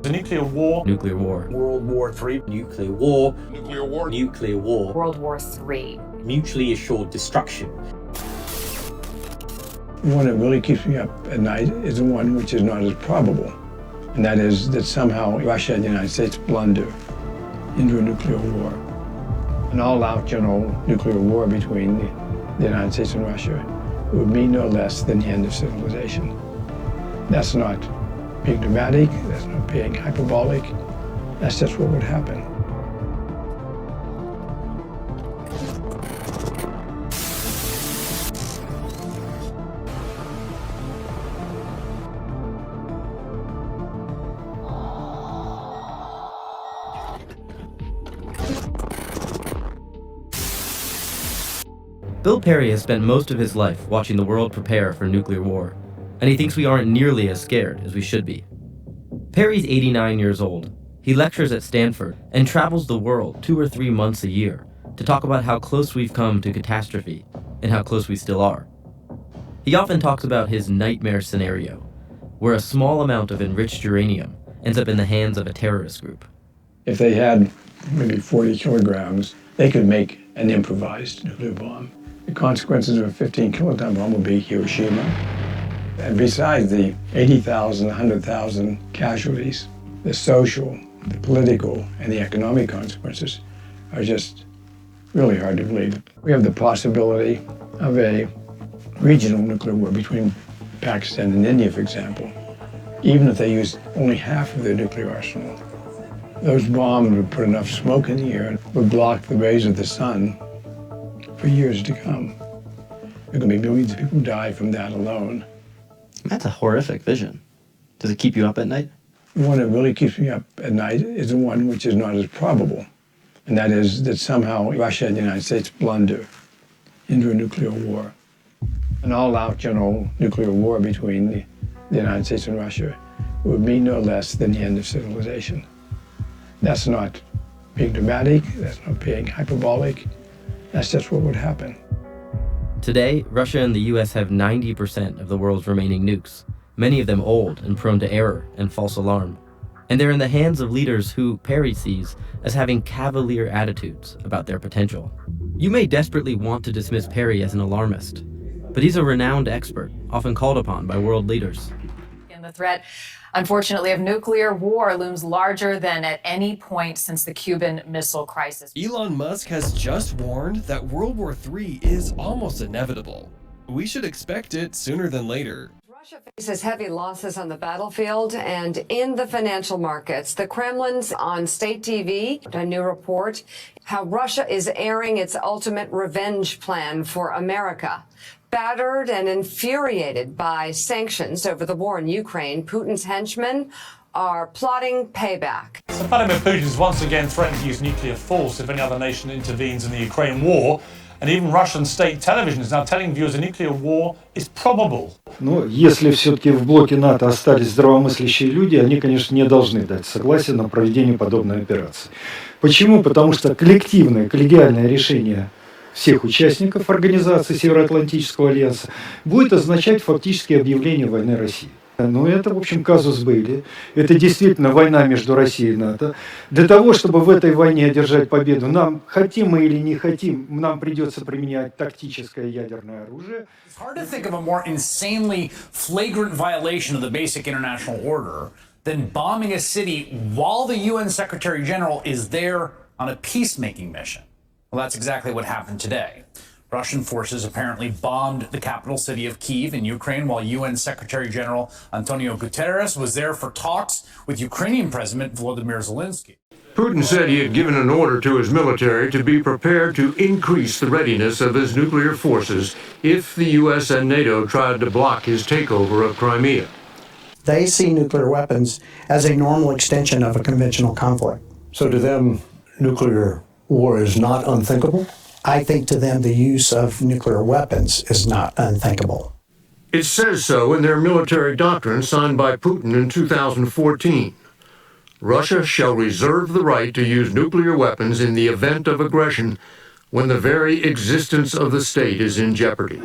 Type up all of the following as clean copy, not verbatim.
The nuclear war. Nuclear war. World War III. Nuclear war. Nuclear war. Nuclear war. World War III. Mutually assured destruction. The one that really keeps me up at night is the one which is not as probable, and that is that somehow Russia and the United States blunder into a nuclear war. An all-out general nuclear war between the United States and Russia would mean no less than the end of civilization. That's not being dramatic, that's not being hyperbolic, that's just what would happen. Bill Perry has spent most of his life watching the world prepare for nuclear war, and he thinks we aren't nearly as scared as we should be. Perry's 89 years old. He lectures at Stanford and travels the world 2 or 3 months a year to talk about how close we've come to catastrophe and how close we still are. He often talks about his nightmare scenario, where a small amount of enriched uranium ends up in the hands of a terrorist group. If they had maybe 40 kilograms, they could make an improvised nuclear bomb. The consequences of a 15-kiloton bomb will be Hiroshima. And besides the 80,000, 100,000 casualties, the social, the political, and the economic consequences are just really hard to believe. We have the possibility of a regional nuclear war between Pakistan and India, for example, even if they use only half of their nuclear arsenal. Those bombs would put enough smoke in the air and would block the rays of the sun for years to come. There are going to be millions of people who die from that alone. That's a horrific vision. Does it keep you up at night? The one that really keeps me up at night is the one which is not as probable, and that is that somehow Russia and the United States blunder into a nuclear war. An all-out general nuclear war between the United States and Russia would mean no less than the end of civilization. That's not being dramatic, that's not being hyperbolic, that's just what would happen. Today, Russia and the US have 90% of the world's remaining nukes, many of them old and prone to error and false alarm. And they're in the hands of leaders who Perry sees as having cavalier attitudes about their potential. You may desperately want to dismiss Perry as an alarmist, but he's a renowned expert, often called upon by world leaders. And the threat, unfortunately, of nuclear war looms larger than at any point since the Cuban Missile Crisis. Elon Musk has just warned that World War III is almost inevitable. We should expect it sooner than later. Russia faces heavy losses on the battlefield and in the financial markets. The Kremlin's on state TV, a new report, how Russia is airing its ultimate revenge plan for America. Battered and infuriated by sanctions over the war in Ukraine, Putin's henchmen are plotting payback. So Vladimir Putin has once again threatened to use nuclear force if any other nation intervenes in the Ukraine war. And even Russian state television is now telling viewers a nuclear war is probable. Но если все-таки в блоке НАТО остались здравомыслящие люди, они, конечно, не должны дать согласие на проведение подобной операции. Почему? Потому что коллективное, коллегиальное решение всех участников организации Североатлантического альянса будет означать фактически объявление войны России. Но это, в общем, казус белли. Это действительно война между Россией и НАТО. Для того, чтобы в этой войне одержать победу, нам, хотим мы или не хотим, нам придется применять тактическое ядерное оружие. It's hard to think of a more insanely flagrant violation of the basic international order than bombing a city while the UN Secretary General is there on a peacemaking mission. Well, that's exactly what happened today. Russian forces apparently bombed the capital city of Kyiv in Ukraine while UN Secretary General Antonio Guterres was there for talks with Ukrainian President Volodymyr Zelensky. Putin said he had given an order to his military to be prepared to increase the readiness of his nuclear forces if the US and NATO tried to block his takeover of Crimea. They see nuclear weapons as a normal extension of a conventional conflict. So to them, nuclear war is not unthinkable? I think to them the use of nuclear weapons is not unthinkable. It says so in their military doctrine signed by Putin in 2014. Russia shall reserve the right to use nuclear weapons in the event of aggression when the very existence of the state is in jeopardy.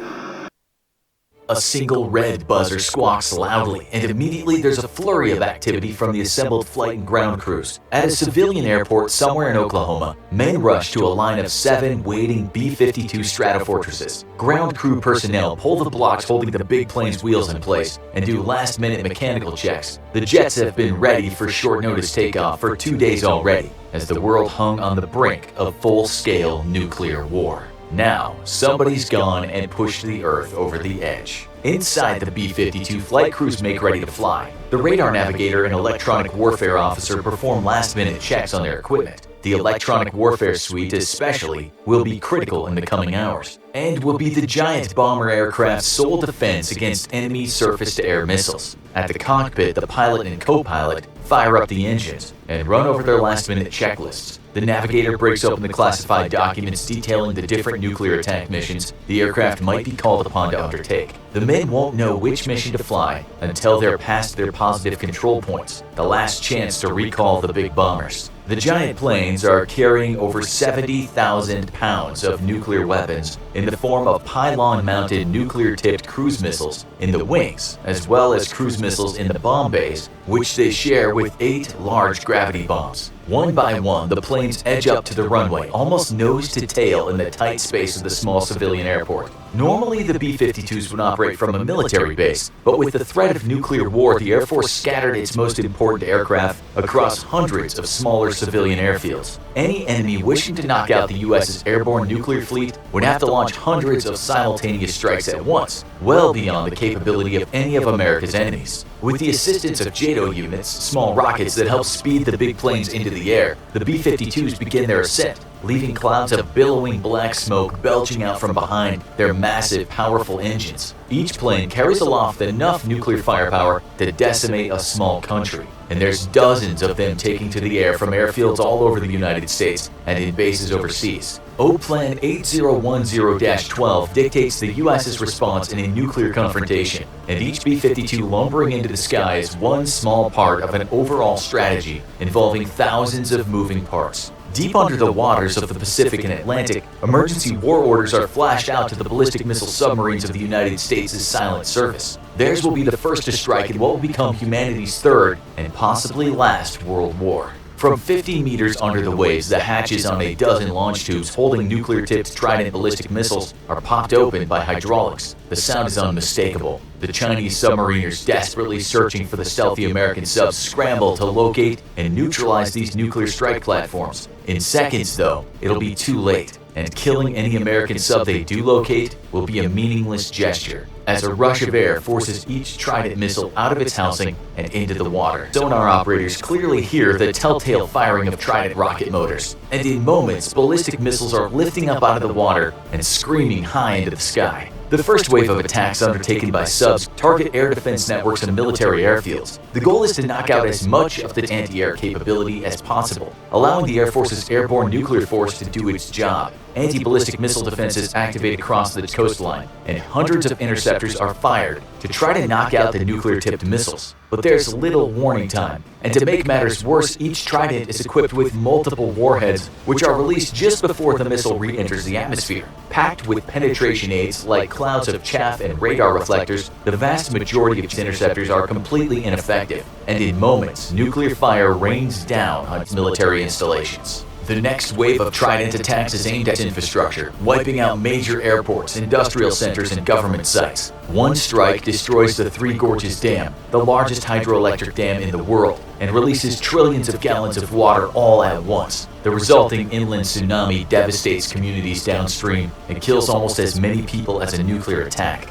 a single red buzzer squawks loudly, and immediately there's a flurry of activity from the assembled flight and ground crews. At a civilian airport somewhere in Oklahoma, men rush to a line of 7 waiting B-52 Stratofortresses. Ground crew personnel pull the blocks holding the big plane's wheels in place and do last-minute mechanical checks. The jets have been ready for short-notice takeoff for 2 days already, as the world hung on the brink of full-scale nuclear war. Now, somebody's gone and pushed the Earth over the edge. Inside the B-52, flight crews make ready to fly. The radar navigator and electronic warfare officer perform last-minute checks on their equipment. The electronic warfare suite especially will be critical in the coming hours, and will be the giant bomber aircraft's sole defense against enemy surface-to-air missiles. At the cockpit, the pilot and co-pilot fire up the engines and run over their last-minute checklists. The navigator breaks open the classified documents detailing the different nuclear attack missions the aircraft might be called upon to undertake. The men won't know which mission to fly until they're past their positive control points, the last chance to recall the big bombers. The giant planes are carrying over 70,000 pounds of nuclear weapons in the form of pylon-mounted nuclear-tipped cruise missiles in the wings, as well as cruise missiles in the bomb bays, which they share with 8 large gravity bombs. One by one, the planes edge up to the runway, almost nose to tail in the tight space of the small civilian airport. Normally, the B-52s would operate from a military base, but with the threat of nuclear war, the Air Force scattered its most important aircraft across hundreds of smaller civilian airfields. Any enemy wishing to knock out the U.S.'s airborne nuclear fleet would have to launch hundreds of simultaneous strikes at once, well beyond the capability of any of America's enemies. With the assistance of JATO units, small rockets that help speed the big planes into the air, the B-52s begin their ascent, leaving clouds of billowing black smoke belching out from behind their massive, powerful engines. Each plane carries aloft enough nuclear firepower to decimate a small country, and there's dozens of them taking to the air from airfields all over the United States and in bases overseas. O-Plan 8010-12 dictates the U.S.'s response in a nuclear confrontation, and each B-52 lumbering into the sky is one small part of an overall strategy involving thousands of moving parts. Deep under the waters of the Pacific and Atlantic, emergency war orders are flashed out to the ballistic missile submarines of the United States' silent service. Theirs will be the first to strike in what will become humanity's third and possibly last World War. From 50 meters under the waves, the hatches on a dozen launch tubes holding nuclear-tipped Trident ballistic missiles are popped open by hydraulics. The sound is unmistakable. The Chinese submariners, desperately searching for the stealthy American subs, scramble to locate and neutralize these nuclear strike platforms. In seconds, though, it'll be too late, and killing any American sub they do locate will be a meaningless gesture, as a rush of air forces each Trident missile out of its housing and into the water. Sonar operators clearly hear the telltale firing of Trident rocket motors, and in moments, ballistic missiles are lifting up out of the water and screaming high into the sky. The first wave of attacks undertaken by subs target air defense networks and military airfields. The goal is to knock out as much of the anti-air capability as possible, allowing the Air Force's airborne nuclear force to do its job. Anti-ballistic missile defenses activate across the coastline, and hundreds of interceptors are fired to try to knock out the nuclear-tipped missiles. But there's little warning time, and to make matters worse, each Trident is equipped with multiple warheads, which are released just before the missile re-enters the atmosphere. Packed with penetration aids like clouds of chaff and radar reflectors, the vast majority of these interceptors are completely ineffective, and in moments, nuclear fire rains down on military installations. The next wave of Trident attacks is aimed at infrastructure, wiping out major airports, industrial centers, and government sites. One strike destroys the Three Gorges Dam, the largest hydroelectric dam in the world, and releases trillions of gallons of water all at once. The resulting inland tsunami devastates communities downstream and kills almost as many people as a nuclear attack.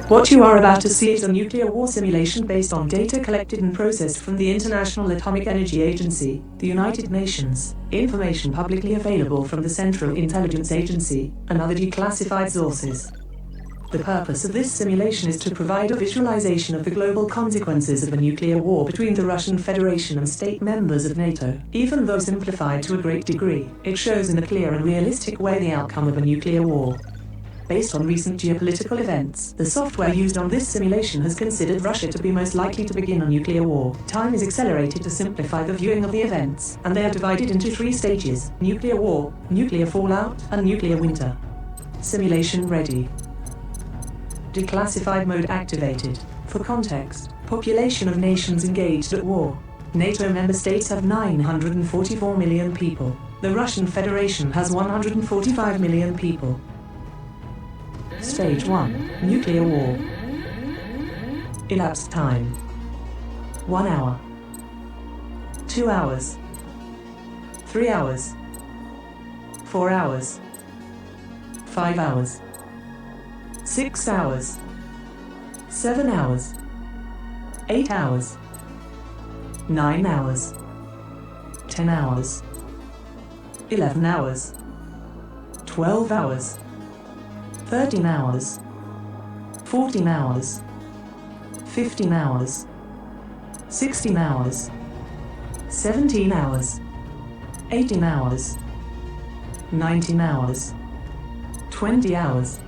What you are about to see is a nuclear war simulation based on data collected and processed from the International Atomic Energy Agency, the United Nations, information publicly available from the Central Intelligence Agency, and other declassified sources. The purpose of this simulation is to provide a visualization of the global consequences of a nuclear war between the Russian Federation and state members of NATO. Even though simplified to a great degree, it shows in a clear and realistic way the outcome of a nuclear war. Based on recent geopolitical events, the software used on this simulation has considered Russia to be most likely to begin a nuclear war. Time is accelerated to simplify the viewing of the events, and they are divided into 3 stages: nuclear war, nuclear fallout, and nuclear winter. Simulation ready. Declassified mode activated. For context, population of nations engaged at war. NATO member states have 944 million people. The Russian Federation has 145 million people. Stage 1. Nuclear war. Elapsed time: 1 hour. 2 hours. 3 hours. 4 hours. 5 hours. 6 hours. 7 hours. 8 hours. 9 hours. 10 hours. 11 hours. 12 hours. 13 hours. 14 hours. 15 hours. 16 hours. 17 hours. 18 hours. 19 hours. 20 hours.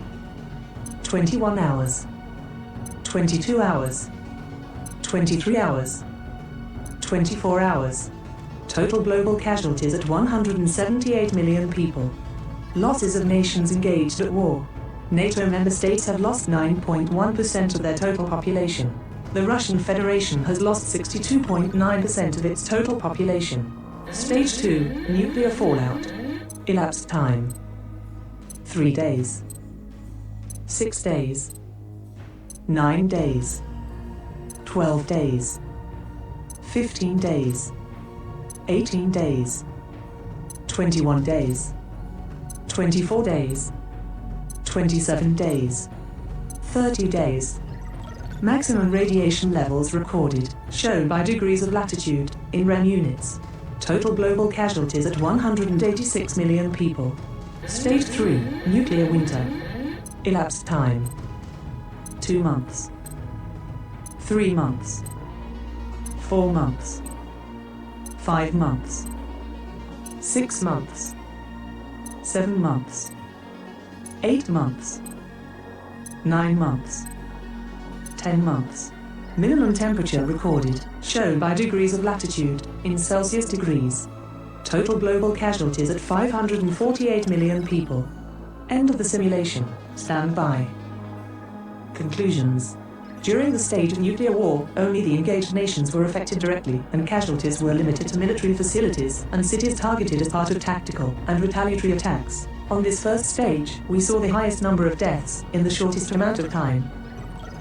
21 hours. 22 hours. 23 hours. 24 hours. Total global casualties at 178 million people. Losses of nations engaged at war. NATO member states have lost 9.1% of their total population. The Russian Federation has lost 62.9% of its total population. Stage 2. Nuclear fallout. Elapsed time: 3 days. 6 days. 9 days. 12 days. 15 days. 18 days. 21 days. 24 days. 27 days. 30 days. Maximum radiation levels recorded, shown by degrees of latitude, in REM units. Total global casualties at 186 million people. Stage 3. Nuclear winter. Elapsed time: 2 months. 3 months. 4 months. 5 months. 6 months. 7 months. 8 months. 9 months. 10 months. Minimum temperature recorded, shown by degrees of latitude, in Celsius degrees. Total global casualties at 548 million people. End of the simulation. Stand by. Conclusions. During the stage of nuclear war, only the engaged nations were affected directly, and casualties were limited to military facilities and cities targeted as part of tactical and retaliatory attacks. On this first stage, we saw the highest number of deaths in the shortest amount of time.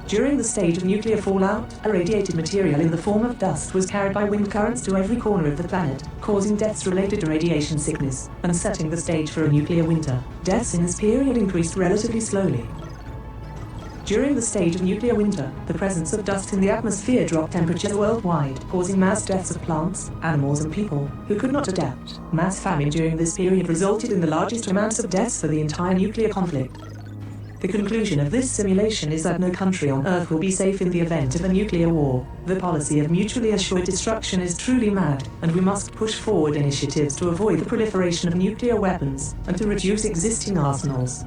During the stage of nuclear fallout, irradiated material in the form of dust was carried by wind currents to every corner of the planet, causing deaths related to radiation sickness, and setting the stage for a nuclear winter. Deaths in this period increased relatively slowly. During the stage of nuclear winter, the presence of dust in the atmosphere dropped temperatures worldwide, causing mass deaths of plants, animals and people who could not adapt. Mass famine during this period resulted in the largest amounts of deaths for the entire nuclear conflict. The conclusion of this simulation is that no country on Earth will be safe in the event of a nuclear war. The policy of mutually assured destruction is truly mad, and we must push forward initiatives to avoid the proliferation of nuclear weapons and to reduce existing arsenals.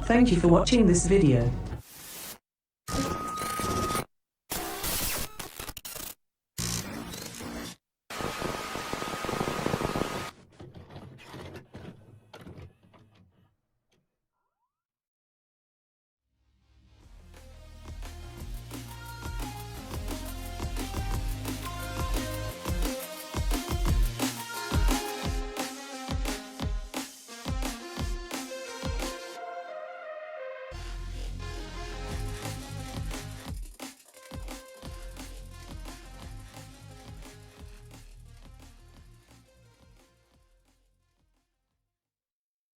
Thank you for watching this video.